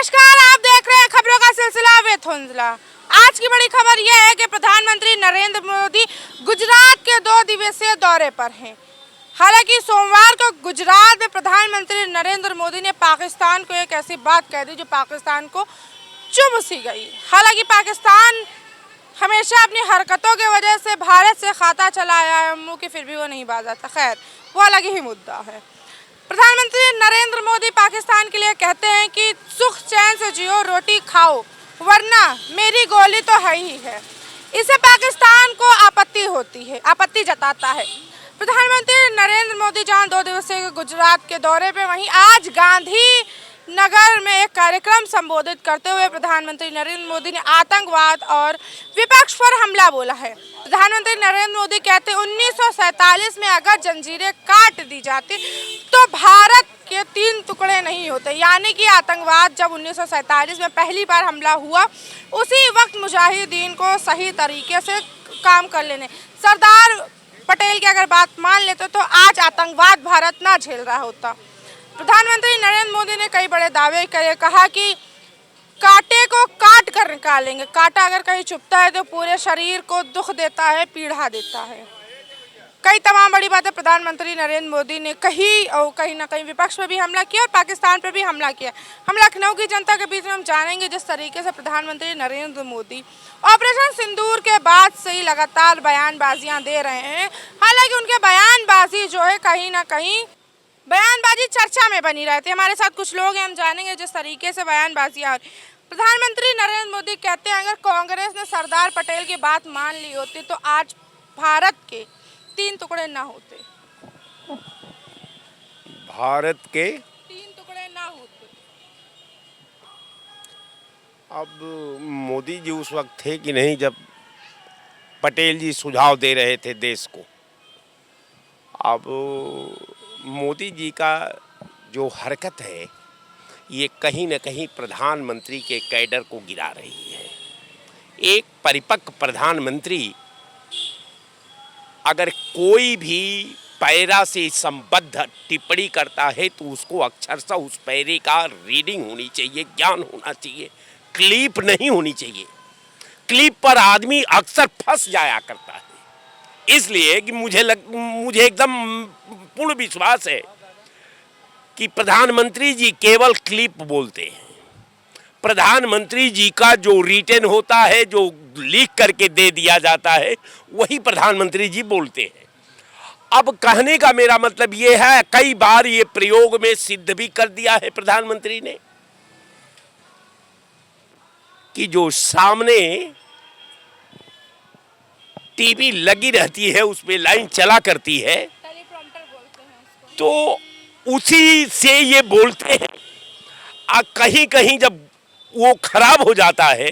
नमस्कार, आप देख रहे हैं खबरों का सिलसिला विद हुंजला। आज की बड़ी खबर यह है कि प्रधानमंत्री नरेंद्र मोदी गुजरात के 2 दिवसीय दौरे पर हैं। हालांकि सोमवार को गुजरात में प्रधानमंत्री नरेंद्र मोदी ने पाकिस्तान को एक ऐसी बात कह दी जो पाकिस्तान को चुभ सी गई। हालांकि पाकिस्तान हमेशा अपनी हरकतों की वजह से भारत से खाता चला आया है, मुंह की फिर भी वो नहीं बाज आता। खैर, वो अलग ही मुद्दा है। प्रधानमंत्री नरेंद्र मोदी पाकिस्तान के लिए कहते हैं कि सुख चैन से जियो, रोटी खाओ, वरना मेरी गोली तो है ही है। इससे पाकिस्तान को आपत्ति होती है, आपत्ति जताता है। प्रधानमंत्री नरेंद्र मोदी जहां 2 दिवसीय गुजरात के दौरे पे, वहीं आज गांधी नगर में एक कार्यक्रम संबोधित करते हुए प्रधानमंत्री नरेंद्र मोदी ने आतंकवाद और विपक्ष पर हमला बोला है। प्रधानमंत्री नरेंद्र मोदी कहते 1947 में अगर जंजीरें काट दी जाती तो भारत के 3 टुकड़े नहीं होते। यानी कि आतंकवाद जब 1947 में पहली बार हमला हुआ, उसी वक्त मुजाहिदीन को सही तरीके से काम कर लेने, सरदार पटेल की अगर बात मान लेते तो आज आतंकवाद भारत ना झेल रहा होता। प्रधानमंत्री नरेंद्र मोदी ने कई बड़े दावे करे, कहा कि कांटे को काट कर निकालेंगे। कांटा अगर कहीं चुभता है तो पूरे शरीर को दुख देता है, पीड़ा देता है। कई तमाम बड़ी बातें प्रधानमंत्री नरेंद्र मोदी ने कही और कहीं ना कहीं विपक्ष पर भी हमला किया और पाकिस्तान पर भी हमला किया। हम लखनऊ की जनता के बीच में हम जानेंगे जिस तरीके से प्रधानमंत्री नरेंद्र मोदी ऑपरेशन सिंदूर के बाद से ही लगातार बयानबाजियां दे रहे हैं। हालांकि उनके बयानबाजी जो है कहीं ना कहीं बयानबाजी चर्चा में बनी रहती है। हमारे साथ कुछ लोग हैं, हम जानेंगे जिस तरीके से बयानबाजियां। प्रधानमंत्री नरेंद्र मोदी कहते हैं अगर कांग्रेस ने सरदार पटेल की बात मान ली होती तो आज भारत के 3 टुकड़े ना होते। भारत के 3 टुकड़े ना होते। अब मोदी जी उस वक्त थे कि नहीं जब पटेल जी सुझाव दे रहे थे देश को। अब मोदी जी का जो हरकत है ये कहीं न कहीं प्रधानमंत्री के कैडर को गिरा रही है। एक परिपक्व प्रधानमंत्री अगर कोई भी पैरा से संबद्ध टिप्पणी करता है तो उसको अक्षरशः उस पैरे का रीडिंग होनी चाहिए, ज्ञान होना चाहिए, क्लिप नहीं होनी चाहिए। क्लिप पर आदमी अक्सर फंस जाया करता है। इसलिए कि मुझे एकदम पूर्ण विश्वास है कि प्रधानमंत्री जी केवल क्लिप बोलते हैं। प्रधानमंत्री जी का जो रिटन होता है, जो लिख करके दे दिया जाता है, वही प्रधानमंत्री जी बोलते हैं। अब कहने का मेरा मतलब ये है, कई बार ये प्रयोग में सिद्ध भी कर दिया है प्रधानमंत्री ने कि जो सामने टीवी लगी रहती है, उसमें लाइन चला करती है, तो उसी से ये बोलते हैं। कहीं कहीं जब वो खराब हो जाता है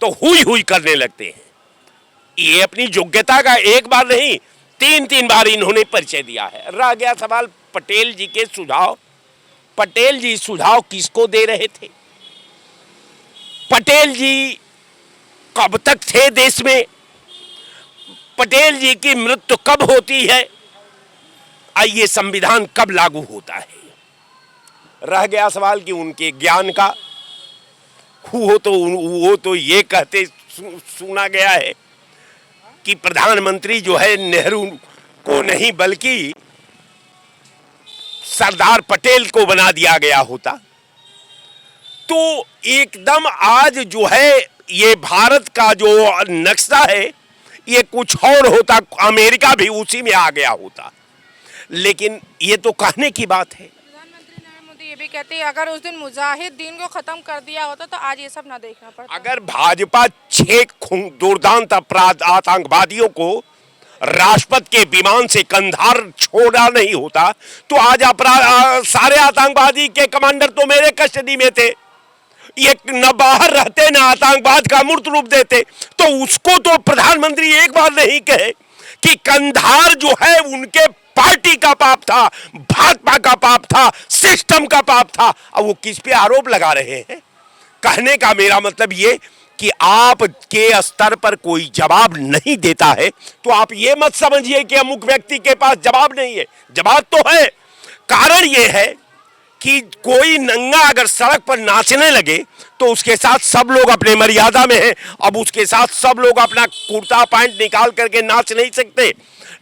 तो हुई हुई करने लगते हैं। ये अपनी योग्यता का एक बार नहीं 3 बार इन्होंने परिचय दिया है। रह गया सवाल पटेल जी के सुझाव। पटेल जी सुझाव किसको दे रहे थे? पटेल जी कब तक थे देश में? पटेल जी की मृत्यु कब होती है? ये संविधान कब लागू होता है? रह गया सवाल कि उनके ज्ञान का। वो तो ये कहते सुना गया है कि प्रधानमंत्री जो है नेहरू को नहीं बल्कि सरदार पटेल को बना दिया गया होता। तो एकदम आज जो है ये भारत का जो नक्शा है ये कुछ और होता, अमेरिका भी उसी में आ गया होता। लेकिन ये तो कहने की बात है। प्रधानमंत्री नरेंद्र मोदी ये भी कहते हैं अगर उस दिन मुजाहिदीन को खत्म कर दिया होता तो आज ये सब ना देखना पड़ता। अगर भाजपा 6 दुर्दांत अपराध आतंकवादियों को राष्ट्रपति के विमान से कंधार छोड़ा नहीं होता तो आज सारे आतंकवादी के कमांडर तो मेरे कस्टडी में थे। ये न बाहर रहते न आतंकवाद का मूर्त रूप देते। तो उसको तो प्रधानमंत्री एक बार नहीं कहे कि कंधार जो है उनके पार्टी का पाप था, भाजपा का पाप था, सिस्टम का पाप था। अब वो किस पे आरोप लगा रहे हैं? कहने का मेरा मतलब ये कि आप के स्तर पर कोई जवाब नहीं देता है तो आप ये मत समझिए कि अमुक व्यक्ति के पास जवाब नहीं है। जवाब तो है। कारण ये है कि कोई नंगा अगर सड़क पर नाचने लगे तो उसके साथ सब लोग अपने मर्यादा में हैं। अब उसके साथ सब लोग अपना कुर्ता पैंट निकाल करके नाच नहीं सकते।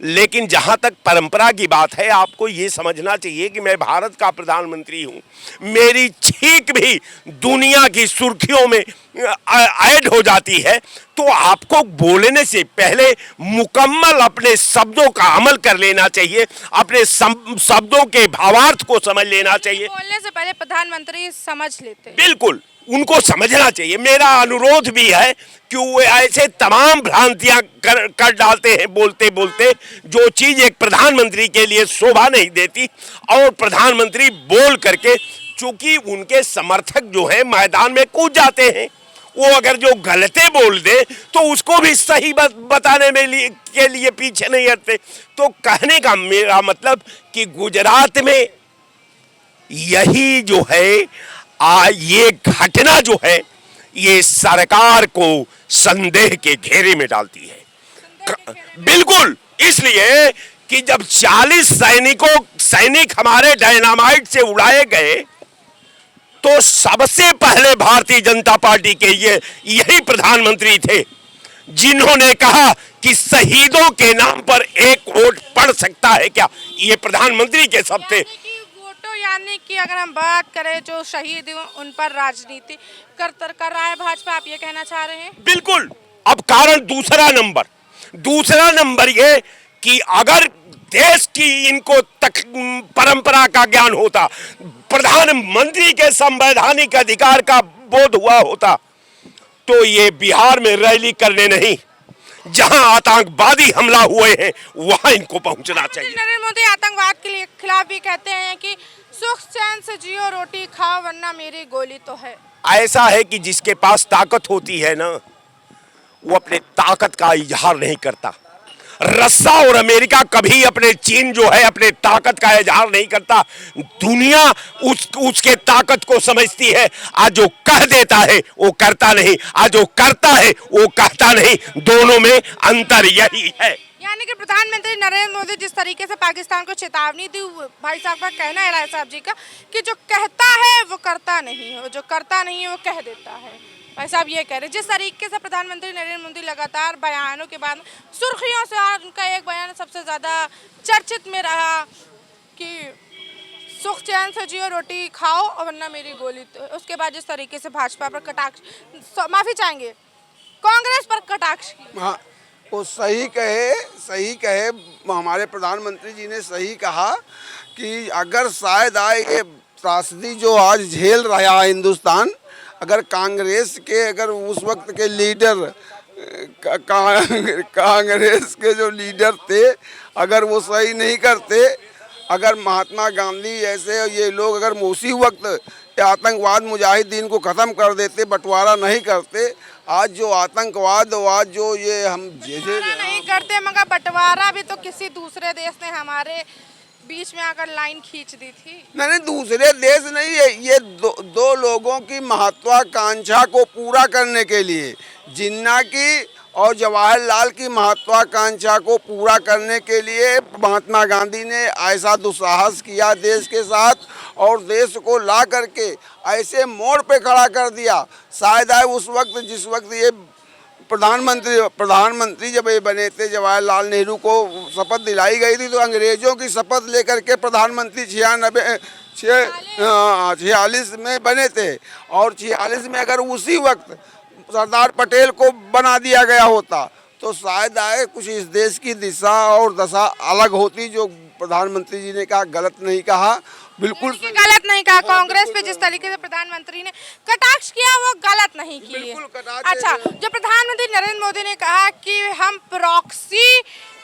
लेकिन जहां तक परंपरा की बात है, आपको ये समझना चाहिए कि मैं भारत का प्रधानमंत्री हूं, मेरी छींक भी दुनिया की सुर्खियों में ऐड हो जाती है, तो आपको बोलने से पहले मुकम्मल अपने शब्दों का अमल कर लेना चाहिए, अपने शब्दों के भावार्थ को समझ लेना चाहिए। बोलने से पहले प्रधानमंत्री समझ लेते हैं। बिल्कुल, उनको समझना चाहिए। मेरा अनुरोध भी है कि वो ऐसे तमाम भ्रांतियां कर डालते हैं बोलते बोलते, जो चीज एक प्रधानमंत्री के लिए शोभा नहीं देती, और प्रधानमंत्री बोल करके, चूंकि उनके समर्थक जो हैं मैदान में कूद जाते हैं, वो अगर जो गलते बोल दे तो उसको भी सही बताने में के लिए पीछे नहीं हटते। तो कहने का मेरा मतलब कि गुजरात में यही जो है ये घटना जो है, ये सरकार को संदेह के घेरे में डालती है। बिल्कुल, इसलिए कि जब 40 सैनिक हमारे डायनामाइट से उड़ाए गए, तो सबसे पहले भारतीय जनता पार्टी के यही प्रधानमंत्री थे जिन्होंने कहा कि शहीदों के नाम पर एक वोट पड़ सकता है क्या। ये प्रधानमंत्री के शब्द थे। यानी कि अगर हम बात करें जो शहीद उन पर राजनीति कर रहा है भाजपा, आप ये कहना चाह रहे हैं? बिल्कुल। अब कारण दूसरा नंबर ये कि अगर देश की इनको परंपरा का ज्ञान होता, प्रधानमंत्री के संवैधानिक अधिकार का बोध हुआ होता, तो ये बिहार में रैली करने नहीं, जहां आतंकवादी हमला हुए हैं वहां इनको पहुंचना चाहिए। नरेंद्र मोदी आतंकवाद के खिलाफ भी कहते हैं कि सुख चैन से जियो, रोटी खाओ, वरना मेरी गोली तो है। ऐसा है कि जिसके पास ताकत होती है ना, वो अपने ताकत का इजहार नहीं करता। रस्सा और अमेरिका कभी अपने चीन जो है अपने ताकत का इजहार नहीं करता। दुनिया उसके ताकत को समझती है। आज जो कह देता है वो करता नहीं, आज जो करता है वो कहता नहीं। दोनों में अंतर यही है। यानी कि प्रधानमंत्री नरेंद्र मोदी जिस तरीके से पाकिस्तान को चेतावनी दी, भाई साहब का कहना है, राय साहब जी का, कि जो कहता है वो करता नहीं है, जो करता नहीं है वो कह देता है। भाई साहब ये कह रहे, जिस तरीके से प्रधानमंत्री नरेंद्र मोदी लगातार बयानों के बाद सुर्खियों से, आज उनका एक बयान सबसे ज़्यादा चर्चित में रहा कि सुख चैन से जियो, रोटी खाओ, और वरना मेरी गोली तो। उसके बाद जिस तरीके से भाजपा पर कटाक्ष, माफ़ी चाहेंगे, कांग्रेस पर कटाक्ष। हाँ, वो सही कहे हमारे प्रधानमंत्री जी ने सही कहा कि अगर शायद आए ये त्रासदी जो आज झेल रहा है हिंदुस्तान, अगर कांग्रेस के अगर उस वक्त के लीडर कांग्रेस के जो लीडर थे, अगर वो सही नहीं करते, अगर महात्मा गांधी ऐसे ये लोग अगर उसी वक्त आतंकवाद मुजाहिदीन को ख़त्म कर देते, बंटवारा नहीं करते, आज जो आतंकवाद, आज जो ये हम नहीं करते, मगर बंटवारा भी तो किसी दूसरे देश ने हमारे बीच में आकर लाइन खींच दी थी। नहीं, दूसरे देश नहीं है, ये दो लोगों की महत्वाकांक्षा को पूरा करने के लिए, जिन्ना की और जवाहरलाल की महत्वाकांक्षा को पूरा करने के लिए महात्मा गांधी ने ऐसा दुस्साहस किया देश के साथ, और देश को ला करके ऐसे मोड़ पे खड़ा कर दिया। शायद आए उस वक्त जिस वक्त ये प्रधानमंत्री जब ये बने थे, जवाहरलाल नेहरू को शपथ दिलाई गई थी, तो अंग्रेजों की शपथ लेकर के प्रधानमंत्री 46 में बने थे, और 46 में अगर उसी वक्त सरदार पटेल को बना दिया गया होता तो शायद आए कुछ इस देश की दिशा और दशा अलग होती। जो प्रधानमंत्री जी ने कहा गलत नहीं कहा, बिल्कुल गलत नहीं कहा। कांग्रेस पे जिस तरीके से प्रधानमंत्री ने कटाक्ष किया वो गलत नहीं किया। अच्छा, जो प्रधानमंत्री नरेंद्र मोदी ने कहा कि हम प्रॉक्सी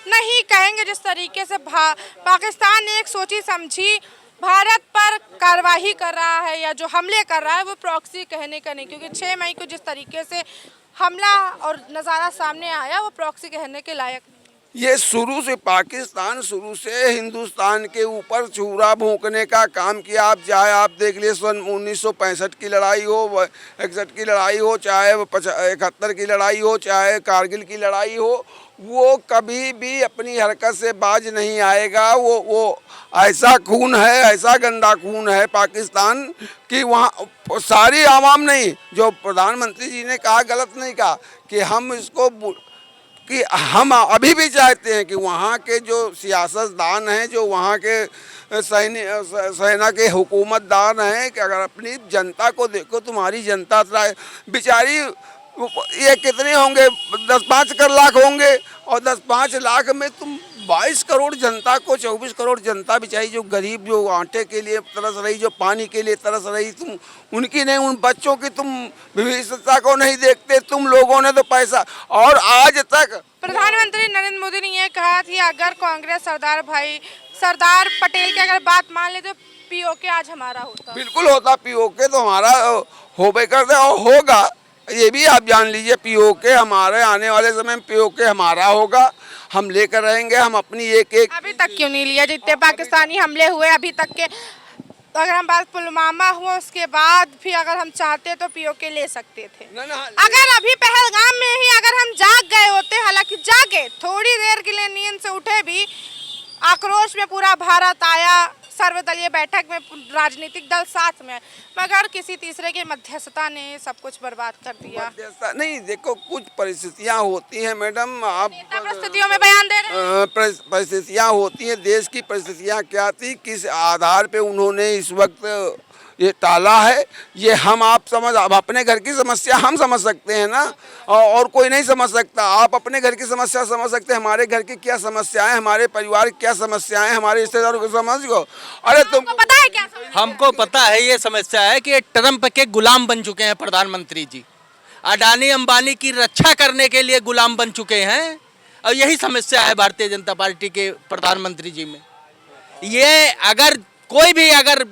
नहीं कहेंगे, जिस तरीके से पाकिस्तान ने एक सोची समझी भारत पर कार्रवाई कर रहा है या जो हमले कर रहा है, वो प्रॉक्सी कहने का नहीं, क्योंकि 6 मई को जिस तरीके से हमला और नज़ारा सामने आया वो प्रॉक्सी कहने के लायक नहीं। ये शुरू से पाकिस्तान शुरू से हिंदुस्तान के ऊपर छुरा भोंकने का काम किया। आप चाहे आप देख लिए सन 1965 की लड़ाई हो, 61 की लड़ाई हो, चाहे 71 की लड़ाई हो, चाहे कारगिल की लड़ाई हो, वो कभी भी अपनी हरकत से बाज नहीं आएगा। वो ऐसा खून है, ऐसा गंदा खून है पाकिस्तान कि वहाँ सारी आवाम नहीं, जो प्रधानमंत्री जी ने कहा गलत नहीं कहा कि हम इसको कि हम अभी भी चाहते हैं कि वहाँ के जो सियासतदान हैं, जो वहाँ के सेना के हुकूमतदान हैं, कि अगर अपनी जनता को देखो, तुम्हारी जनता बेचारी ये कितने होंगे, 10-5 लाख होंगे, और 10-5 लाख में तुम 22 करोड़ जनता को, 24 करोड़ जनता बेचारी जो गरीब, जो आटे के लिए तरस रही, जो पानी के लिए तरस रही, तुम उनकी नहीं, उन बच्चों की तुम विविधता को नहीं देखते। तुम लोगों ने तो पैसा, और आज तक प्रधानमंत्री नरेंद्र मोदी ने यह कहा कि अगर कांग्रेस सरदार पटेल की अगर बात मान ले तो पीओके आज हमारा होता। बिल्कुल होता, पीओके तो हमारा होबे करते और होगा, ये भी आप जान लीजिए। पीओके हमारे आने वाले समय में पीओके हमारा होगा, हम लेकर रहेंगे। हम अपनी एक अभी तक क्यों नहीं लिया? जितने पाकिस्तानी हमले हुए अभी तक के, अगर हम बात पुलवामा हुआ उसके बाद भी अगर हम चाहते तो पीओके ले सकते थे। अगर अभी पहलगाम में ही अगर हम जाग गए होते, हालांकि जागे, थोड़ी देर के लिए नींद से उठे भी, आक्रोश में पूरा भारत आया, सर्वदलीय बैठक में राजनीतिक दल साथ में, मगर किसी तीसरे की मध्यस्थता ने सब कुछ बर्बाद कर दिया। नहीं, देखो कुछ परिस्थितियां होती हैं मैडम, आप परिस्थितियों में बयान दे रहे हैं। परिस्थितियां होती हैं, देश की परिस्थितियां क्या थी, किस आधार पे उन्होंने इस वक्त ये टाला है, ये हम आप समझ, अब अपने घर की समस्या हम समझ सकते हैं ना, और कोई नहीं समझ सकता। आप अपने घर की समस्या समझ सकते हैं, हमारे घर की क्या समस्याएं, हमारे परिवार की क्या समस्याएं, हमारे रिश्तेदारों की समझ को। अरे तुमको पता है क्या समस्या? हमको पता है, ये समस्या है कि ट्रंप के गुलाम बन चुके हैं प्रधानमंत्री जी, अडानी अंबानी की रक्षा करने के लिए गुलाम बन चुके हैं, और यही समस्या है भारतीय जनता पार्टी के प्रधानमंत्री जी में। ये अगर कोई भी अगर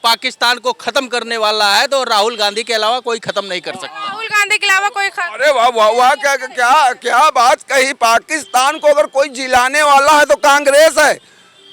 पाकिस्तान को खत्म करने वाला है तो राहुल गांधी के अलावा कोई खत्म नहीं कर सकता। राहुल गांधी के अलावा कोई अरे वाह वाह वाह, क्या क्या क्या बात कही। पाकिस्तान को अगर कोई जिलाने वाला है तो कांग्रेस है।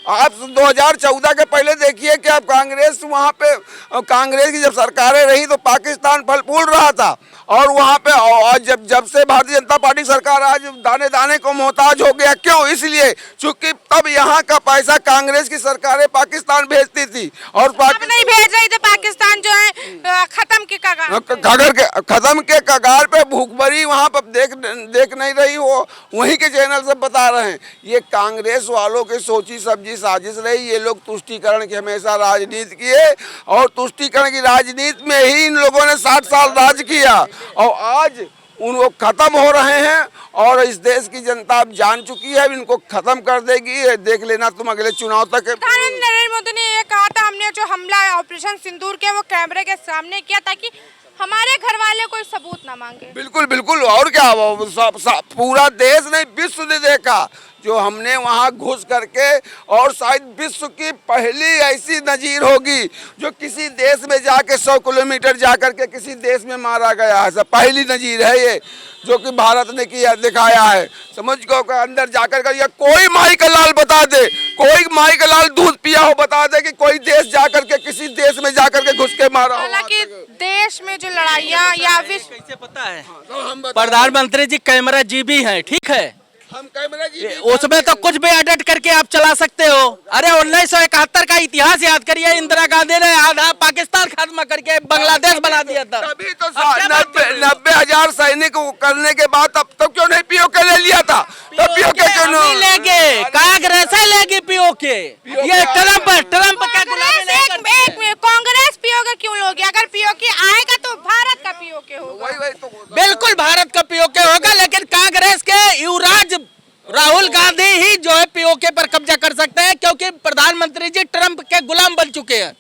आप 2014 के पहले देखिए कि आप कांग्रेस, वहाँ पे कांग्रेस की जब सरकारें रही तो पाकिस्तान फल फूल रहा था, और वहाँ पे और जब से भारतीय जनता पार्टी सरकार आज दाने दाने को मोहताज हो गया। क्यों? इसलिए चूंकि तब यहाँ का पैसा कांग्रेस की सरकारें पाकिस्तान भेजती थी, और नहीं भेज रही थी। पाकिस्तान जो है खत्म के खत्म के कगार पे भूखमरी वहाँ पर देख नहीं रही हो, वहीं के चैनल सब बता रहे हैं। ये कांग्रेस वालों की सोची सब्जी साजिश रही। ये लोग तुष्टीकरण की हमेशा राजनीति किए, और तुष्टीकरण की राजनीति में ही इन लोगों ने 60 साल राज किया, और आज उनको खत्म हो रहे हैं, और इस देश की जनता अब जान चुकी है, इनको खत्म कर देगी। देख लेना तुम अगले चुनाव तक। प्रधानमंत्री नरेंद्र मोदी ने ये कहा था, हमने जो हमला ऑपरेशन सिंदूर के वो कैमरे के सामने किया ताकि हमारे घर वाले कोई सबूत ना मांगे। बिल्कुल बिल्कुल, और क्या, पूरा देश ने, विश्व ने देखा जो हमने वहाँ घुस करके, और शायद विश्व की पहली ऐसी नजीर होगी जो किसी देश में जाके 100 किलोमीटर जा करके किसी देश में मारा गया है। सब पहली नजीर है ये, जो कि भारत ने किया, दिखाया है। समझ को अंदर जाकर कर, या कोई माई का लाल बता दे, कोई माई का लाल दूध पिया हो बता दे कि कोई देश जाकर के किसी देश में जाकर के घुस के मारा हो। हालांकि देश में जो लड़ाइयाँ या विश्व, कैसे पता है? प्रधानमंत्री जी कैमरा जीबी हैं, ठीक है, हम कैमरा जी उसमें तो कुछ भी एडिट करके आप चला सकते हो। अरे 1971 का इतिहास याद करिए, इंदिरा गांधी ने आधा पाकिस्तान खत्म करके बांग्लादेश बना दिया था। तभी तो 90,000 सैनिक करने के बाद तब क्यों नहीं पीओके ले लिया था? तब पीओके क्यों नहीं लेंगे? कांग्रेस लेगी पीओके। ये ट्रंप का गुलामी नहीं करती है। कांग्रेस पीओके क्यों लोगे? अगर पीओके आएगा तो भारत का पीओके होगा। वही तो बिल्कुल भारत का पीओके होगा, लेकिन कांग्रेस के युवराज राहुल गांधी ही जो है पीओके पर कब्जा कर सकते हैं, क्योंकि प्रधानमंत्री जी ट्रंप के गुलाम बन चुके हैं।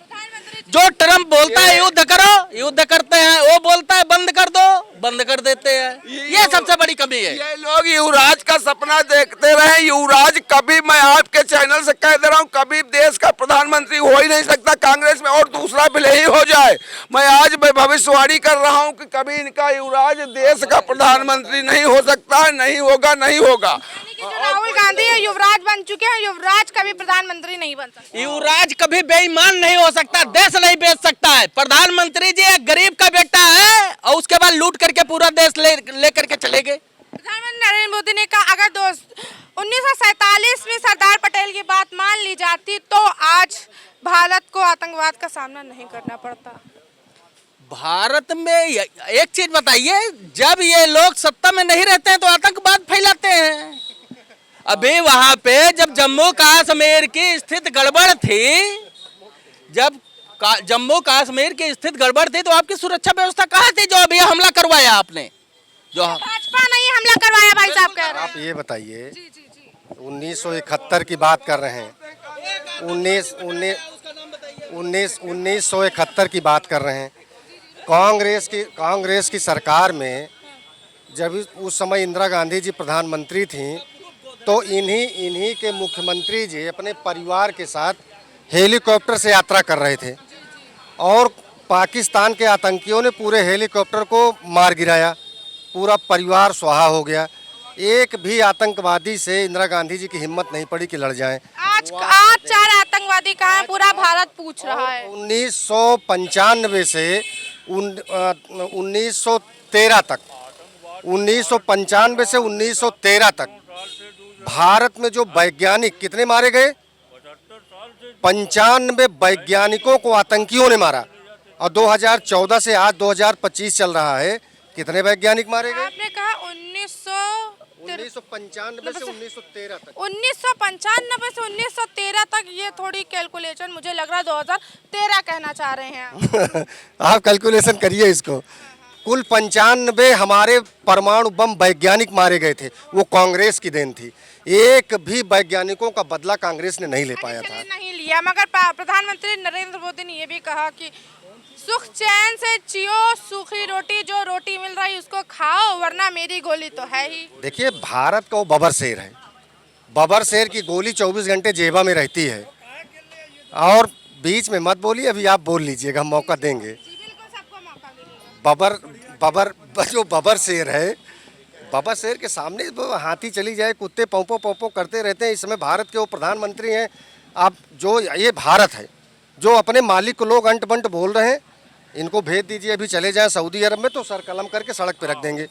जो ट्रंप बोलता है युद्ध करो, युद्ध करते हैं, वो बोलता है बंद कर दो, बंद कर देते हैं। ये सबसे बड़ी कमी है। ये लोग लोग युवराज का सपना देखते रहे। युवराज कभी, मैं आपके चैनल से कह दे रहा हूं, कभी देश का प्रधानमंत्री हो ही नहीं सकता कांग्रेस में, और दूसरा भले ही हो जाए। मैं आज भविष्यवाणी कर रहा हूं कि कभी इनका युवराज देश का प्रधानमंत्री नहीं हो सकता, नहीं होगा, नहीं होगा। यानी कि जो राहुल गांधी है युवराज बन चुके हैं, युवराज कभी प्रधानमंत्री नहीं बन सकते। युवराज कभी बेईमान नहीं हो सकता, देश नहीं बेच सकता है। प्रधानमंत्री जी एक गरीब का बेटा है और उसके बाद लूट करके पूरा देश ले करके चले गए। प्रधानमंत्री नरेंद्र मोदी ने कहा अगर 1947 में सरदार पटेल की बात मान ली जाती तो आज भारत को आतंकवाद का सामना नहीं करना पड़ता। भारत में एक चीज बताइए, जब ये लोग सत्ता में नहीं रहते हैं तो आतंकवाद फैलाते हैं। अभी वहां पे जब जम्मू कश्मीर की स्थिति गड़बड़ थी, जब जम्मू कश्मीर की स्थिति गड़बड़ थी तो आपकी सुरक्षा व्यवस्था कहाँ थी जो अभी हमला करवाया आपने? जो भाजपा नहीं हमला करवाया भाई साहब कह रहे हैं। आप ये बताइए, जी जी जी 1971 की बात कर रहे हैं, 1971 की बात कर रहे हैं। कांग्रेस की सरकार में जब उस समय इंदिरा गांधी जी प्रधानमंत्री थीं तो इन्हीं के मुख्यमंत्री जी अपने परिवार के साथ हेलीकॉप्टर से यात्रा कर रहे थे और पाकिस्तान के आतंकियों ने पूरे हेलीकॉप्टर को मार गिराया, पूरा परिवार स्वाहा हो गया। एक भी आतंकवादी से इंदिरा गांधी जी की हिम्मत नहीं पड़ी कि लड़ जाएं। आज 4 आतंकवादी कहाँ हैं पूरा भारत पूछ रहा है। 1995 से 1913 तक, 1995 से 1913 तक भारत में जो वैज्ञानिक कितने मारे गए? 95 वैज्ञानिकों को आतंकियों ने मारा। और 2014 से आज 2025 चल रहा है, कितने वैज्ञानिक मारे गए? आपने कहा 1995 से 1913 तक। 1995 से 1913 तक, ये थोड़ी कैलकुलेशन मुझे लग रहा है 2013 कहना चाह रहे हैं आप। आप कैलकुलेशन करिए इसको। कुल 95 हमारे परमाणु बम वैज्ञानिक मारे गए थे, वो कांग्रेस की देन थी। एक भी वैज्ञानिकों का बदला कांग्रेस ने नहीं ले पाया था। नहीं लिया, मगर प्रधानमंत्री नरेंद्र मोदी ने ये भी कहा कि सुख चैन से जियो, सूखी रोटी, जो रोटी मिल रही उसको खाओ वरना मेरी गोली तो है ही। देखिए, भारत का वो बबर शेर है। बबर शेर की गोली 24 घंटे जेबा में रहती है। और बीच में मत बोलिए, अभी आप बोल लीजिएगा, हम मौका देंगे। जो बबर शेर है, बबर शेर के सामने हाथी चली जाए, कुत्ते पौपो पौपो करते रहते हैं। इस समय भारत के वो प्रधानमंत्री हैं। आप जो ये भारत है, जो अपने मालिक को लोग अंट बंट बोल रहे हैं, इनको भेज दीजिए, अभी चले जाएं सऊदी अरब में तो सर कलम करके सड़क पे रख देंगे।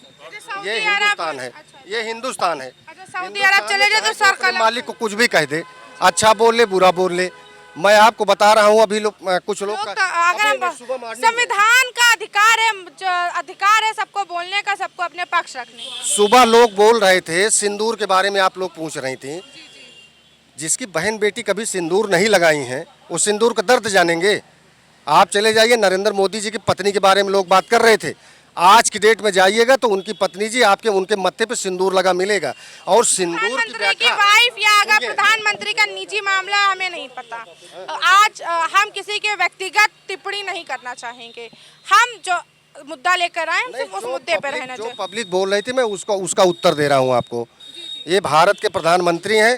ये हिंदुस्तान है, ये हिंदुस्तान है। सऊदी अरब चले जाए तो सर कलम। मालिक को कुछ भी कह दे, अच्छा बोल ले, बुरा बोल ले। मैं आपको बता रहा हूँ, अभी कुछ लोग संविधान का अधिकार है सबको बोलने का, सबको अपने पक्ष रखने का। सुबह लोग बोल रहे थे सिंदूर के बारे में, आप लोग पूछ रही थी। जिसकी बहन बेटी कभी सिंदूर नहीं लगाई हैं वो सिंदूर का दर्द जानेंगे। आप चले जाइए, नरेंद्र मोदी जी की पत्नी के बारे में लोग बात कर रहे थे। आज की डेट में जाइएगा तो उनकी पत्नी जी उनके मत्थे पे सिंदूर लगा मिलेगा। और सिंदूर की वाइफ या अगर प्रधानमंत्री का निजी मामला हमें नहीं पता। आज हम किसी के व्यक्तिगत टिप्पणी नहीं करना चाहेंगे। हम जो मुद्दा लेकर आए सिर्फ उस मुद्दे पर रहना चाहिए। जो पब्लिक बोल रही थी, मैं उसका उत्तर दे रहा हूँ आपको। ये भारत के प्रधानमंत्री हैं,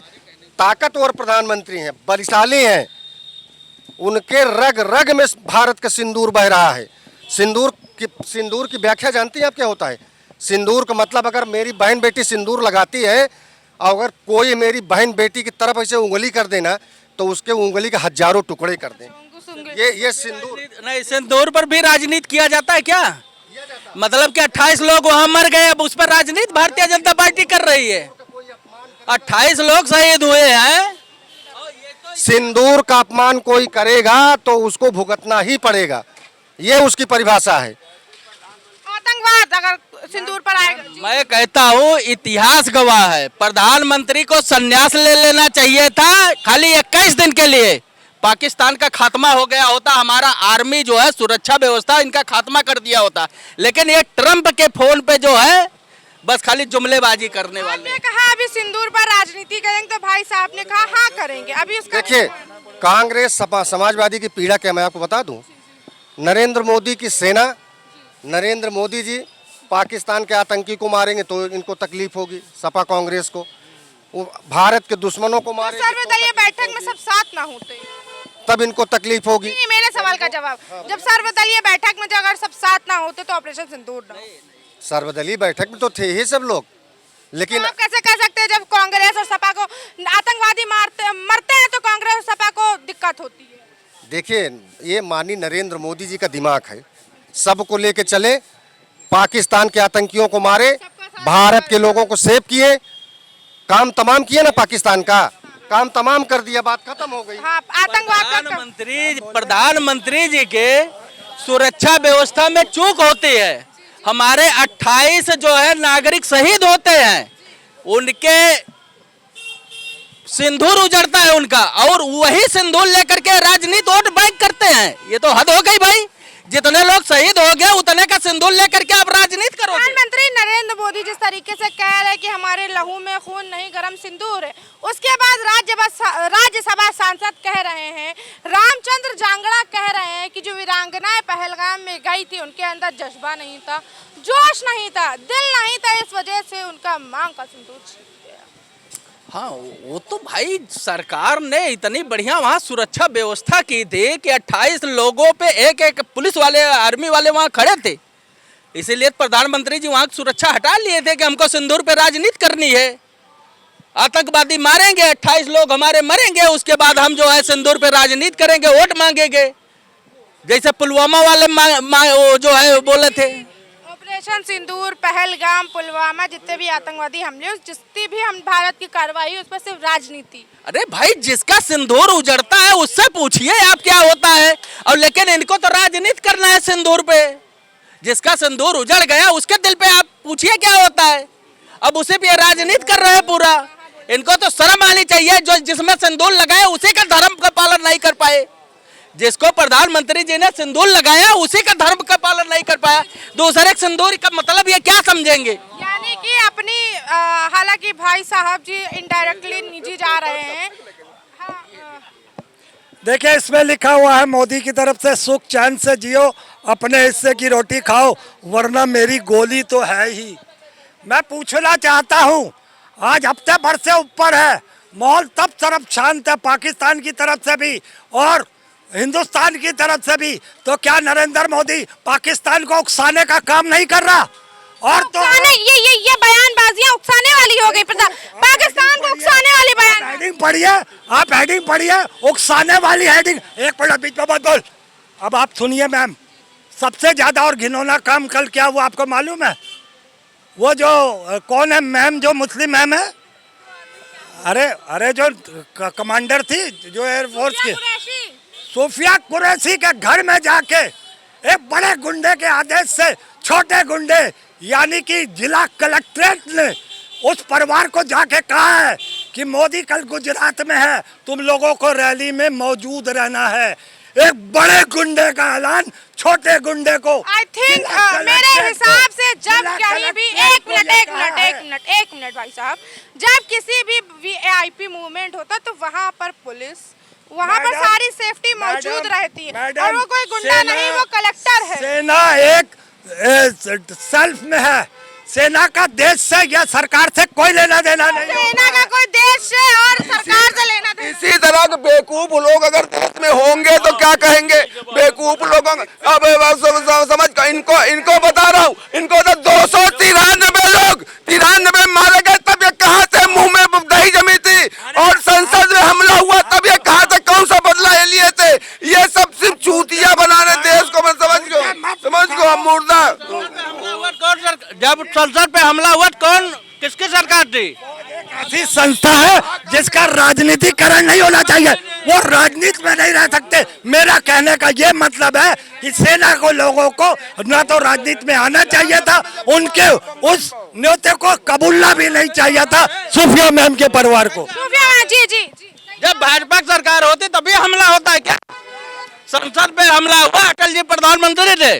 ताकतवर प्रधानमंत्री हैं, बलशाली हैं। उनके रग रग में भारत का सिंदूर बह रहा है। सिंदूर की व्याख्या जानती हैं आप क्या होता है? सिंदूर का मतलब, अगर मेरी बहन बेटी सिंदूर लगाती है और अगर कोई मेरी बहन बेटी की तरफ ऐसे उंगली कर देना तो उसके उंगली के हजारों टुकड़े कर दें। ये सिंदूर नहीं, सिंदूर पर भी राजनीति किया जाता है क्या? मतलब कि 28 लोग वहां मर गए, अब उस पर राजनीति भारतीय जनता पार्टी कर रही है। 28 लोग शहीद हुए हैं। सिंदूर का अपमान कोई करेगा तो उसको भुगतना ही पड़ेगा, ये उसकी परिभाषा है। आतंकवाद अगर सिंदूर पर आएगा, मैं कहता हूँ इतिहास गवाह है, प्रधानमंत्री को संन्यास ले लेना चाहिए था खाली 21 दिन के लिए। पाकिस्तान का खात्मा हो गया होता, हमारा आर्मी जो है, सुरक्षा व्यवस्था, इनका खात्मा कर दिया होता। लेकिन ये ट्रंप के फोन पे जो है बस खाली जुमलेबाजी करने वाले। आपने कहा अभी सिंदूर पर राजनीति करेंगे तो भाई साहब ने कहा हाँ करेंगे। अभी उसका देखिए, कांग्रेस समाजवादी की पीड़ा क्या मैं आपको बता दूं। नरेंद्र मोदी की सेना, नरेंद्र मोदी जी पाकिस्तान के आतंकी को मारेंगे तो इनको तकलीफ होगी, सपा कांग्रेस को। वो भारत के दुश्मनों को मारेंगे सर्वदलीय बैठक में सब साथ ना होते तब इनको तकलीफ होगी। नहीं, मेरे सवाल का जवाब, जब सर्वदलीय बैठक में अगर सब साथ ना होते तो ऑपरेशन सिंदूर ना हो। सर्वदलीय बैठक में तो थे ही सब लोग, लेकिन तो आप कैसे कह सकते हैं जब कांग्रेस और सपा को आतंकवादी मरते हैं तो कांग्रेस और सपा को दिक्कत होती है? देखिए, ये माननीय नरेंद्र मोदी जी का दिमाग है, सबको लेके चले, पाकिस्तान के आतंकियोों को मारे, भारत के लोगों को सेव किए, काम तमाम किए ना, पाकिस्तान का काम तमाम कर दिया, बात खत्म हो गई। हाँ, आतंकवाद प्रधानमंत्री जी के सुरक्षा व्यवस्था में चूक होती है। हमारे 28 जो है नागरिक शहीद होते हैं, उनके सिंदूर उजड़ता है उनका, और वही सिंदूर लेकर के राजनीति वोट बैंक करते हैं। ये तो हद हो गई भाई, जितने लोग शहीद हो गए उतने का सिंदूर लेकर के आप राजनीति करो। प्रधानमंत्री नरेंद्र मोदी जिस तरीके से कह रहे हैं कि हमारे लहू में खून नहीं गरम सिंदूर है, उसके बाद राज्यसभा सांसद कह रहे हैं, रामचंद्र जांगड़ा कह रहे हैं कि जो वीरांगनाएं पहलगाम में गई थी उनके अंदर जज्बा नहीं था, जोश नहीं था, दिल नहीं था, इस वजह से उनका मांग का सिंदूर छीन गया। हाँ, वो तो भाई सरकार ने इतनी बढ़िया वहाँ सुरक्षा व्यवस्था की थी कि 28 लोगों पे एक एक पुलिस वाले आर्मी वाले वहाँ खड़े थे, इसीलिए प्रधानमंत्री जी वहाँ सुरक्षा हटा लिए थे कि हमको सिंदूर पे राजनीति करनी है। आतंकवादी मारेंगे, 28 लोग हमारे मरेंगे, उसके बाद हम जो है सिंदूर पे राजनीति करेंगे, वोट मांगेंगे, जैसे पुलवामा वाले वो जो है बोले थे। ऑपरेशन सिंदूर, पहलगाम, पुलवामा, जितने भी आतंकवादी हमले, जितनी भी हम भारत की कार्रवाई, उस पर सिर्फ राजनीति। अरे भाई, जिसका सिंदूर उजड़ता है उससे पूछिए आप क्या होता है, और लेकिन इनको तो राजनीति करना है सिंदूर पे। जिसका सिंदूर उजड़ गया उसके दिल पे आप पूछिए क्या होता है, अब उसे भी राजनीति कर रहे हैं पूरा। इनको तो शर्म आनी चाहिए, जो जिसमें सिंदूर लगाए उसी का धर्म का पालन नहीं कर पाए। जिसको प्रधानमंत्री जी ने सिंदूर लगाया उसी का धर्म का पालन नहीं कर पाया, दूसरे सिंदूर का मतलब ये क्या समझेंगे? यानी कि अपनी हालांकि भाई साहब जी इनडायरेक्टली निजी जा रहे हैं। देखिए, इसमें लिखा हुआ है मोदी की तरफ से, सुख चैन से जियो, अपने हिस्से की रोटी खाओ, वरना मेरी गोली तो है ही। मैं पूछना चाहता हूँ, आज हफ्ते भर से ऊपर है, माहौल तब तरफ शांत है, पाकिस्तान की तरफ से भी और हिंदुस्तान की तरफ से भी, तो क्या नरेंद्र मोदी पाकिस्तान को उकसाने का काम नहीं कर रहा? और तो ये बयानबाजियां उकसाने वाली हो गई, पाकिस्तान को उकसाने वाली बयान। हेडिंग पढ़िए, आप हेडिंग पढ़िए, उकसाने वाली हेडिंग। एक मिनट बीच में मत बोल। अब आप सुनिए मैम, सबसे ज्यादा और घिनौना काम कल क्या हुआ आपको मालूम है? वो जो कौन है मैम, जो मुस्लिम मैम है, अरे जो कमांडर थी जो एयरफोर्स की, सूफिया कुरैशी के घर में जाके एक बड़े गुंडे के आदेश से छोटे गुंडे यानी कि जिला कलेक्ट्रेट ने उस परिवार को जाके कहा है कि मोदी कल गुजरात में है, तुम लोगों को रैली में मौजूद रहना है। एक बड़े गुंडे का ऐलान छोटे गुंडे को। आई थिंक मेरे हिसाब से जब कहीं भी एक मिनट भाई साहब, जब किसी भी वीआईपी मूवमेंट होता तो वहाँ पर पुलिस, वहाँ पर सारी सेफ्टी मौजूद रहती है, और वो कोई गुंडा नहीं, वो कलेक्टर है। सेना एक सेल्फ में है, सेना का देश से या सरकार से कोई लेना देना नहीं। सेना का कोई देश से और सरकार से लेना देना। इसी तरह के बेवकूफ लोग अगर देश में होंगे तो क्या कहेंगे? बेवकूफ लोगों, अब समझ इनको बता रहा हूँ, इनको तो 293 लोग 93 मारे गए, तब ये कहाँ से मुंह में दही जमी थी, और संसद में हमला हुआ तब ये कहाँ से कौन सा बदला ये लिए थे? ये सब सिर्फ चूतिया बनाने देश को। मैं समझ गो हम मुर्दा। जब संसद पे हमला हुआ कौन, किसकी सरकार थी? ऐसी संस्था है जिसका राजनीतिकरण नहीं होना चाहिए, वो राजनीति में नहीं रह सकते। मेरा कहने का ये मतलब है कि सेना को लोगों को न तो राजनीति में आना चाहिए था, उनके उस न्योते को कबूलना भी नहीं चाहिए था, सूफिया मैम के परिवार को। जी। जब भाजपा की सरकार होती तभी हमला होता है क्या? संसद पे हमला हुआ, अटल जी प्रधानमंत्री थे,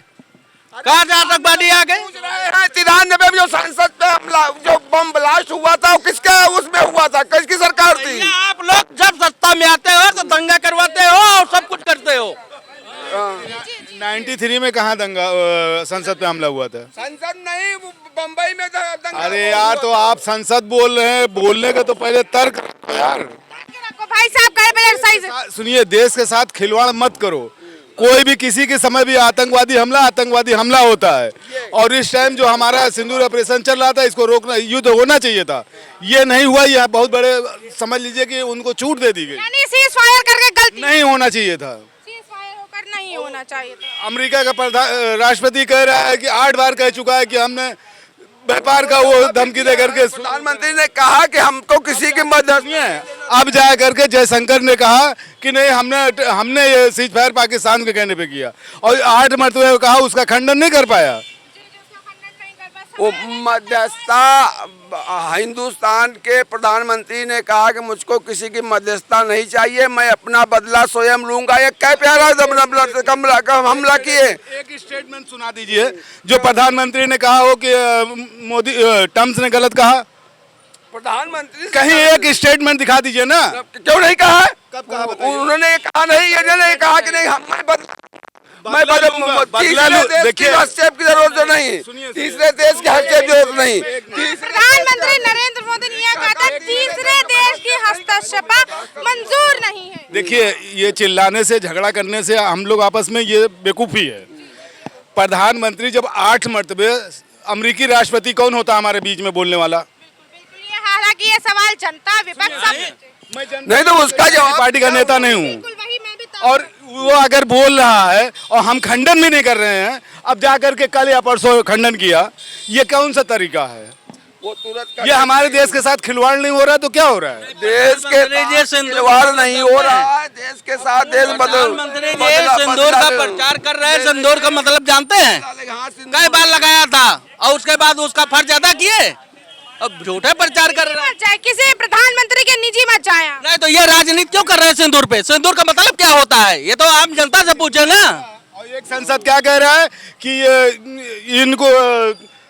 कहाँ से आतंकवादी आ गए? 93 में जो संसद पे हमला, जो बम ब्लास्ट हुआ था, वो किसका उसमें हुआ था? किसकी सरकार थी? आप लोग जब सत्ता में आते हो तो दंगा करवाते हो और सब कुछ करते हो। 83 में कहाँ दंगा संसद पे हमला हुआ था? संसद नहीं, बम्बई में दंगा अरे यार, तो आप संसद बोल रहे हैं, बोलने का तो पहले तर्क रखो यार। भाई साहब कहे पहले सही से सुनिए, देश के साथ खिलवाड़ मत करो। कोई भी किसी के समय भी आतंकवादी हमला होता है। और इस टाइम जो हमारा सिंदूर ऑपरेशन चल रहा था, इसको रोकना, युद्ध होना चाहिए था, ये नहीं हुआ। ये बहुत बड़े, समझ लीजिए कि उनको छूट दे दी गई। यानी सीज फायर करके गलती नहीं होना चाहिए था। सीज फायर होकर नहीं होना चाहिए था। अमेरिका का राष्ट्रपति कह रहा है कि 8 बार कह चुका है कि हमने व्यापार का वो धमकी दे करके, प्रधानमंत्री ने कहा कि हमको किसी की मदद नहीं है। अब जा करके जयशंकर ने कहा कि नहीं, हमने ये सीज फायर पाकिस्तान के कहने पे किया, और 8 मरतबे कहा, उसका खंडन नहीं कर पाया। वो मध्यस्थता, हिंदुस्तान के प्रधानमंत्री ने कहा कि मुझको किसी की मध्यस्थता नहीं चाहिए, मैं अपना बदला स्वयं लूंगा। ये क्या प्यारा हमला किए। एक स्टेटमेंट सुना दीजिए जो प्रधानमंत्री ने कहा हो कि मोदी ट्रम्प ने गलत कहा। प्रधानमंत्री कहीं एक स्टेटमेंट दिखा दीजिए ना। क्यों नहीं कहा? कब कहा बताइए? उन्होंने कहा नहीं, इन्होंने कहा कि नहीं, मैं देखिए, हस्तक्षेप की जरूरत नहीं, तीसरे देश के हस्तक्षेप की जरूरत नहीं। प्रधानमंत्री नरेंद्र मोदी ने यह कहा था, तीसरे देश की हस्तक्षेप मंजूर नहीं है। देखिए, ये चिल्लाने से, झगड़ा करने से हम लोग आपस में, ये बेवकूफ़ी है। प्रधानमंत्री जब 8 मरतबे, अमेरिकी राष्ट्रपति कौन होता हमारे बीच में बोलने वाला? हालांकि ये सवाल जनता विपक्ष सब नहीं तो उसका जवाब, पार्टी का नेता नहीं हूँ, वही मैं भी और वो अगर बोल रहा है और हम खंडन भी नहीं कर रहे हैं, अब जाकर के कल या परसों खंडन किया, ये कौन सा तरीका है? वो तुरंत ये हमारे देश के साथ खिलवाड़ नहीं हो रहा है तो क्या हो रहा है? देश के खिलवाड़ नहीं हो रहा है, देश के साथ देश प्रधानमंत्री जी सिंदूर का प्रचार कर रहे हैं। सिंदूर का मतलब जानते हैं? कई बार लगाया था और उसके बाद उसका फर्ज अदा किए। अब झूठे प्रचार कर रहे हैं। किसी प्रधानमंत्री के निजी मत जाए। नहीं तो ये राजनीति क्यों कर रहे हैं सिंदूर पे? सिंदूर का मतलब क्या होता है? ये तो आम जनता से पूछे ना। और एक संसद क्या कह रहा है कि इनको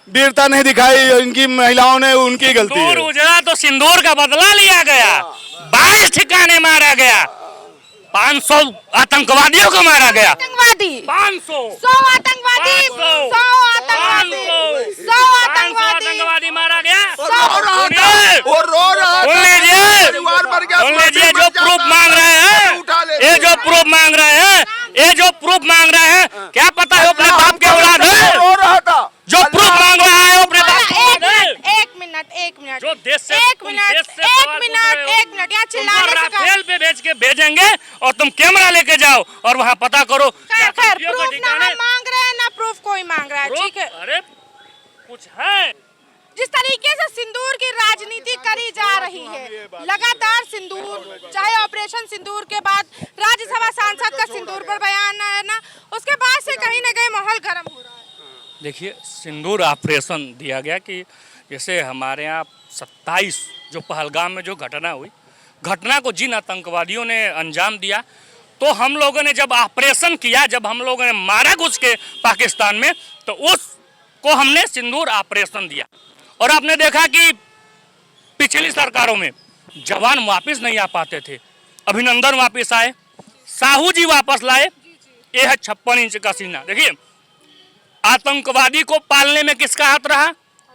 वीरता नहीं दिखाई, इनकी महिलाओं ने, उनकी गलती है। उजड़ा तो सिंदूर का बदला लिया गया, 22 ठिकाने मारा गया, 500 आतंकवादियों को मारा गया। आतंकवादी 500 100 आतंकवादी 100 आतंकवादी 100 आतंकवादी मारा गया। वो रो रहा सुन लीजिए, जो प्रूफ मांग रहे हैं, ये जो प्रूफ मांग रहे हैं, ये जो प्रूफ मांग रहे हैं, क्या पता है अपने बाप के औलाद है? रो रहा था। जो प्रूफ मांग रहा है वो अपने बाप के औलाद है। एक मिनट जो देश से एक मिनट यहाँ चिल्लाने से राफेल पे भेज के भेजेंगे और तुम कैमरा लेके जाओ और वहाँ पता करो। खैर प्रूफ ना हम मांग रहे हैं ना प्रूफ कोई मांग रहा है, ठीक है? अरे कुछ है। जिस तरीके से सिंदूर की राजनीति करी जा रही है, लगातार सिंदूर, चाहे ऑपरेशन सिंदूर के बाद राज्यसभा सांसद का सिंदूर पर बयान है ना, उसके बाद से कहीं ना कहीं माहौल गर्म हो रहा है। देखिए, सिंदूर ऑपरेशन दिया गया कि जैसे हमारे यहाँ 27 जो पहलगाम में जो घटना हुई, घटना को जिन आतंकवादियों ने अंजाम दिया, तो हम लोगों ने जब ऑपरेशन किया, जब हम लोगों ने मारा घुस के पाकिस्तान में, तो उसको हमने सिंदूर ऑपरेशन दिया। और आपने देखा कि पिछली सरकारों में जवान वापस नहीं आ पाते थे, अभिनंदन वापस आए, साहू जी वापस लाए। ये है 56 इंच का सीना। देखिए, आतंकवादी को पालने में किसका हाथ रहा?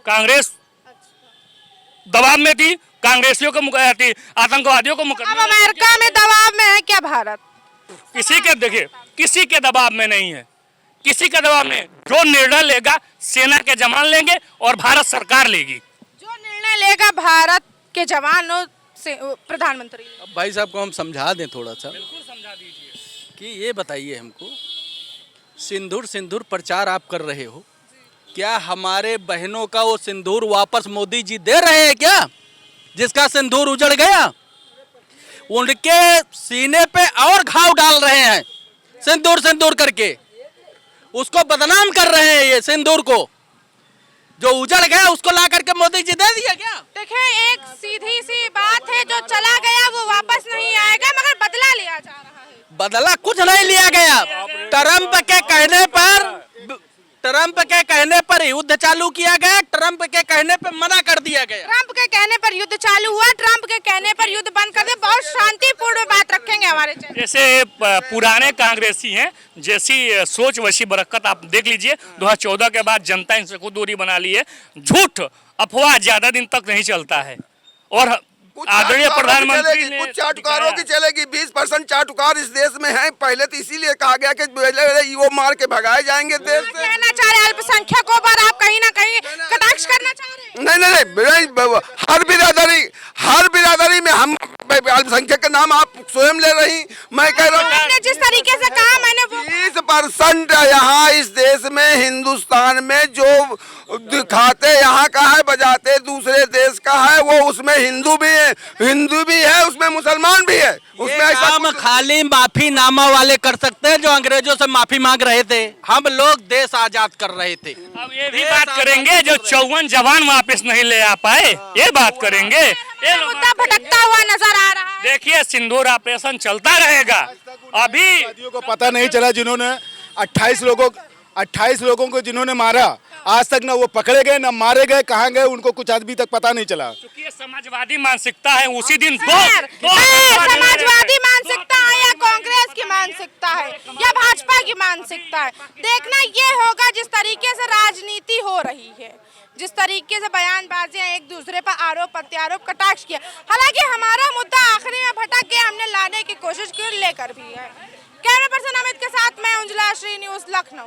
कांग्रेस दबाव में थी, कांग्रेसियों को थी, आतंकवादियों को अब अमेरिका में दबाव में है क्या भारत? किसी के, देखिए, किसी के दबाव में नहीं है, किसी के दबाव में। जो निर्णय लेगा सेना के जवान लेंगे और भारत सरकार लेगी। जो निर्णय लेगा भारत के जवानों से प्रधानमंत्री। अब भाई साहब को हम समझा दें थोड़ा सा। बिल्कुल समझा दीजिए कि ये बताइए हमको, सिंदूर प्रचार आप कर रहे हो, क्या हमारे बहनों का वो सिंदूर वापस मोदी जी दे रहे हैं क्या? जिसका सिंदूर उजड़ गया, उनके सीने पे और घाव डाल रहे हैं सिंदूर करके, उसको बदनाम कर रहे हैं। ये सिंदूर को जो उजड़ गया उसको ला करके मोदी जी दे दिया क्या? देखिए, एक सीधी सी बात है, जो चला गया वो वापस नहीं आएगा, मगर बदला लिया जा रहा है। बदला कुछ नहीं लिया गया। ट्रम्प के कहने पर ट्रंप के कहने पर युद्ध चालू किया गया, ट्रंप के कहने पर मना कर दिया गया। ट्रंप के कहने पर युद्ध चालू हुआ, ट्रंप के कहने पर युद्ध बंद कर दे। बहुत शांतिपूर्ण बात रखेंगे हमारे चैनल। जैसे पुराने कांग्रेसी हैं, जैसी सोच वैसी बरकत। आप देख लीजिए 2014 के बाद जनता इनसे खुद दूरी बना ली है। झूठ अफवाह ज्यादा दिन तक नहीं चलता है और आदरणीय प्रधानमंत्री ने कुछ चाटुकारों की चलेगी। 20% चाटुकार इस देश में हैं। पहले तो इसीलिए कहा गया कि वो मार के भगाए जाएंगे देश से। कहना चाह रहे हैं अल्पसंख्यकों पर आप कहीं ना कहीं कटाक्ष करना चाह रहे हैं। नहीं, हर बिरादरी में हम अल्पसंख्यक का नाम आप स्वयं ले रही। मैं कह रहा हूँ मैंने जिस तरीके से कहा मैंने वो 20% यहाँ इस देश में हिंदुस्तान में जो दिखाते यहाँ का है, बजाते दूसरे देश का है। वो उसमें हिंदू भी है, उसमें मुसलमान भी है। उसमें ये काम खाली माफीनामा वाले कर सकते हैं जो अंग्रेजों से माफी मांग रहे थे। हम लोग देश आजाद कर रहे थे। अब ये भी बात करेंगे जो 54 जवान वापस नहीं ले आ पाए, ये बात करेंगे। ये मुद्दा भटकता हुआ नजर आ रहा है। देखिए सिंदूर ऑपरेशन चलता रहेगा। अभी को पता नहीं चला जिन्होंने 28 लोगों को जिन्होंने मारा, आज तक ना वो पकड़े गए ना मारे गए, कहाँ गए उनको कुछ अभी तक पता नहीं चला। क्योंकि ये समाजवादी मानसिकता है। उसी दिन समाजवादी मानसिकता है या कांग्रेस की मानसिकता है या भाजपा की मानसिकता है, देखना ये होगा। जिस तरीके से राजनीति हो रही है, जिस तरीके से बयानबाजियां एक दूसरे पर आरोप प्रत्यारोप कटाक्ष किया। हालांकि हमारा मुद्दा आखिरी में भटक गया, हमने लाने की कोशिश की, लेकर भी है। कैमरा पर्सन अमित के साथ मैं उंजला श्री, न्यूज़ लखनऊ।